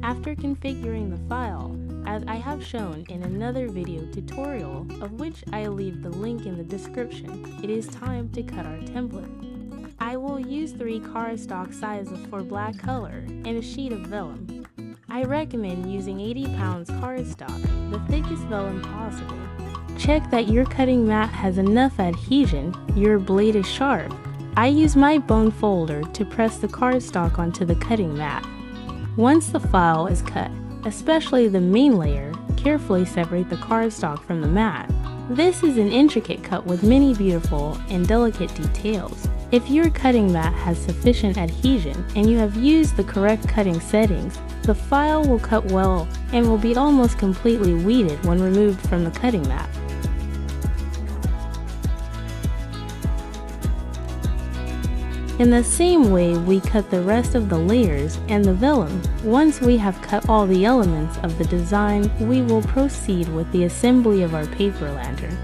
After configuring the file, as I have shown in another video tutorial, of which I leave the link in the description, it is time to cut our template. I will use 3 cardstock sizes for black color and a sheet of vellum. I recommend using 80 pounds cardstock, the thickest vellum possible. Check that your cutting mat has enough adhesion, your blade is sharp. I use my bone folder to press the cardstock onto the cutting mat. Once the file is cut, especially the main layer, carefully separate the cardstock from the mat. This is an intricate cut with many beautiful and delicate details. If your cutting mat has sufficient adhesion and you have used the correct cutting settings, the file will cut well and will be almost completely weeded when removed from the cutting mat. In the same way, we cut the rest of the layers and the vellum. Once we have cut all the elements of the design, we will proceed with the assembly of our paper lantern.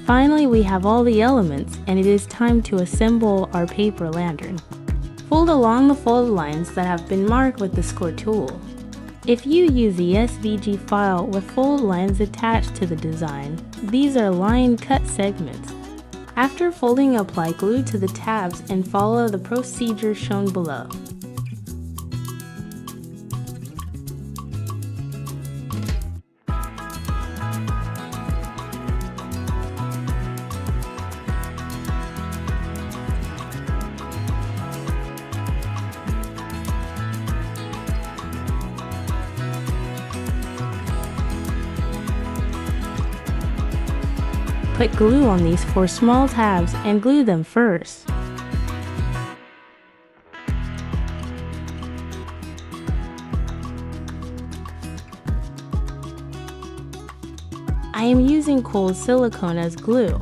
Finally, we have all the elements, and it is time to assemble our paper lantern. Fold along the folded lines that have been marked with the score tool. If you use the SVG file with fold lines attached to the design, these are line cut segments. After folding, apply glue to the tabs and follow the procedure shown below. Put glue on these 4 small tabs and glue them first. I am using cold silicone as glue.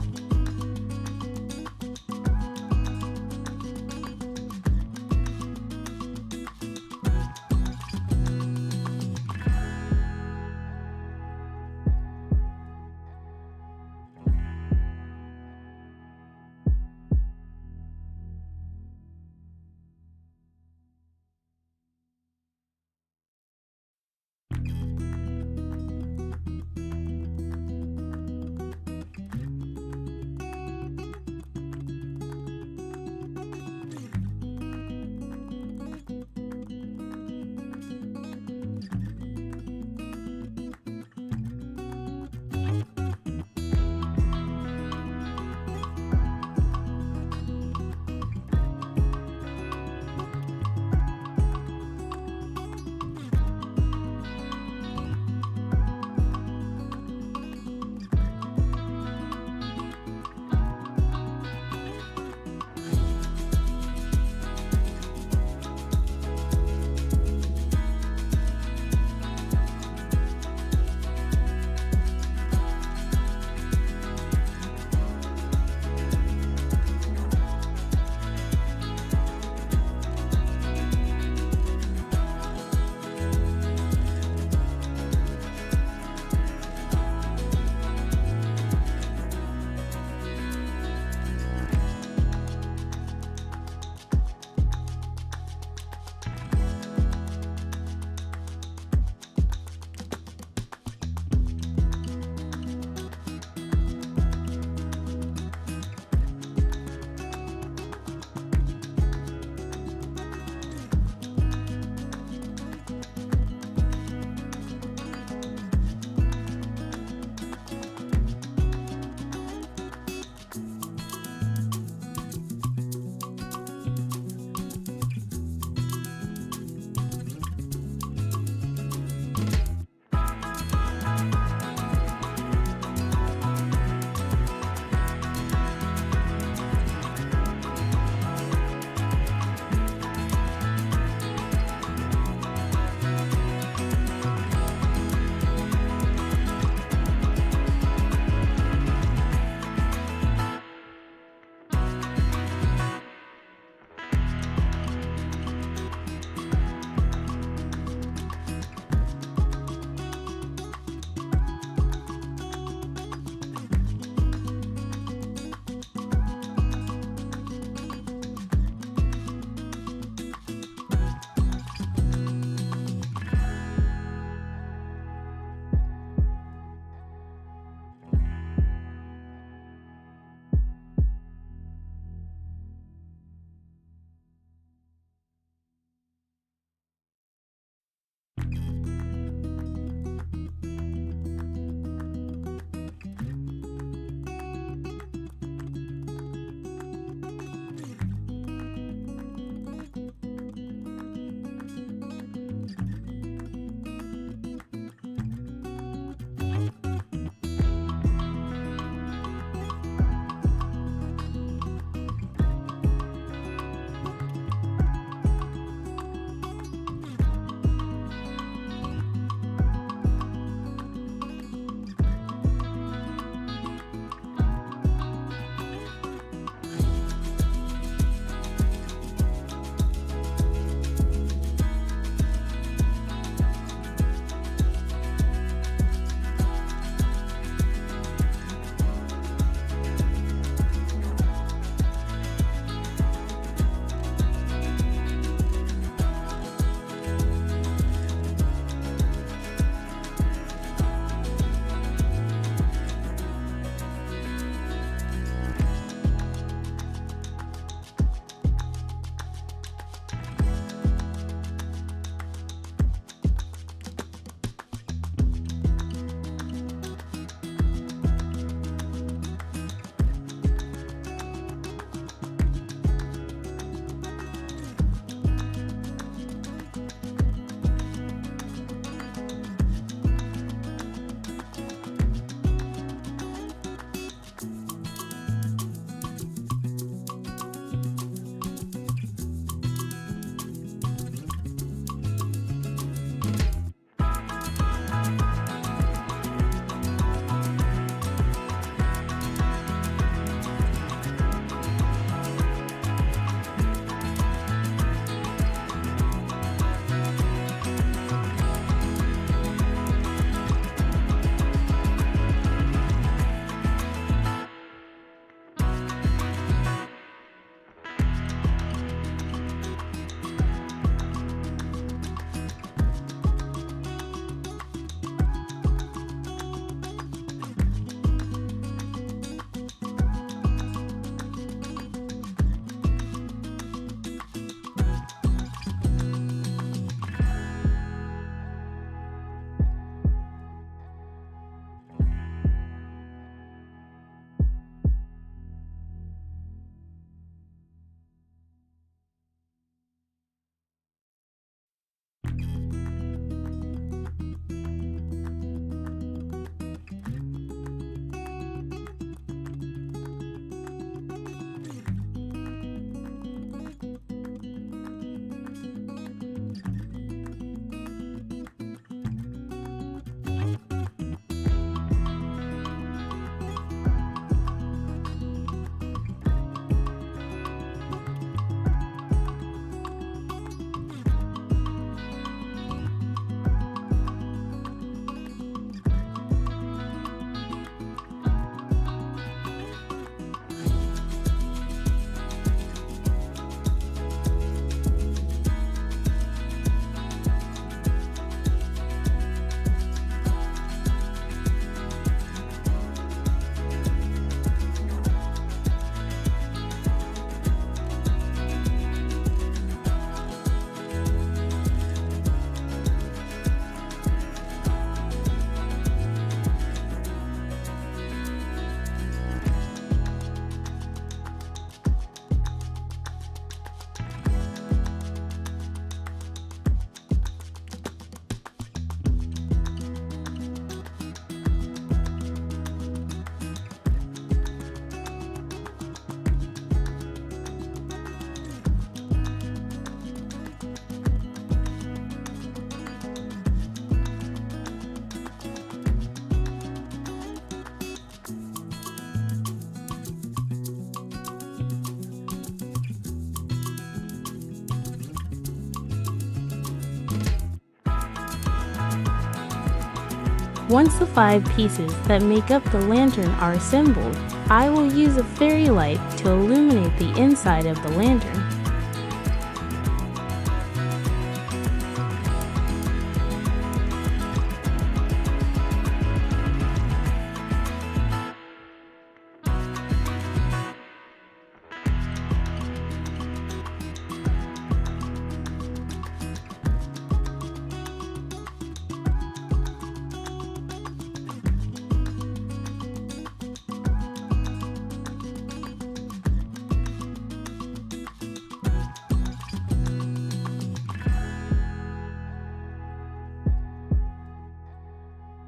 Once the 5 pieces that make up the lantern are assembled, I will use a fairy light to illuminate the inside of the lantern.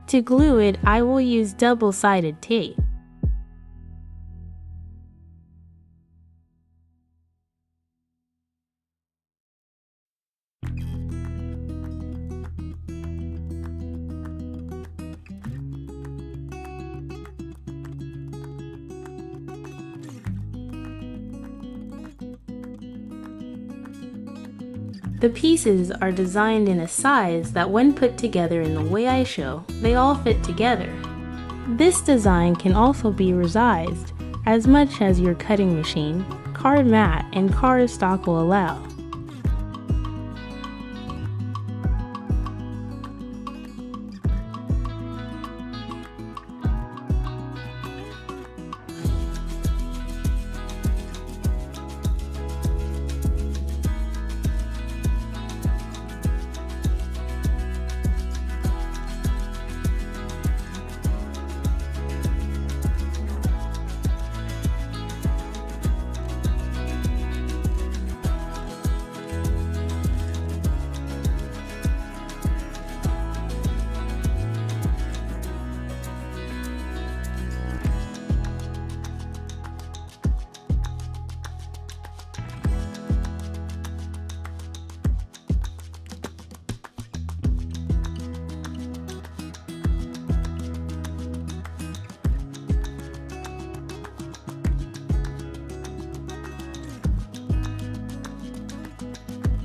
To glue it, I will use double-sided tape. The pieces are designed in a size that when put together in the way I show, they all fit together. This design can also be resized as much as your cutting machine, card mat, and cardstock will allow.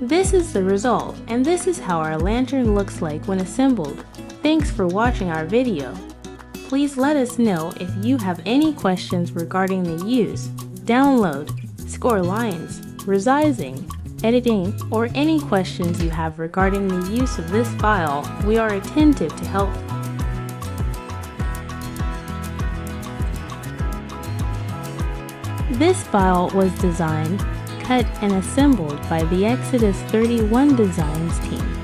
This is the result, and this is how our lantern looks like when assembled. Thanks for watching our video. Please let us know if you have any questions regarding the use, download, score lines, resizing, editing, or any questions you have regarding the use of this file. We are attentive to help. This file was designed, cut, and assembled by the Exodus 31 Designs team.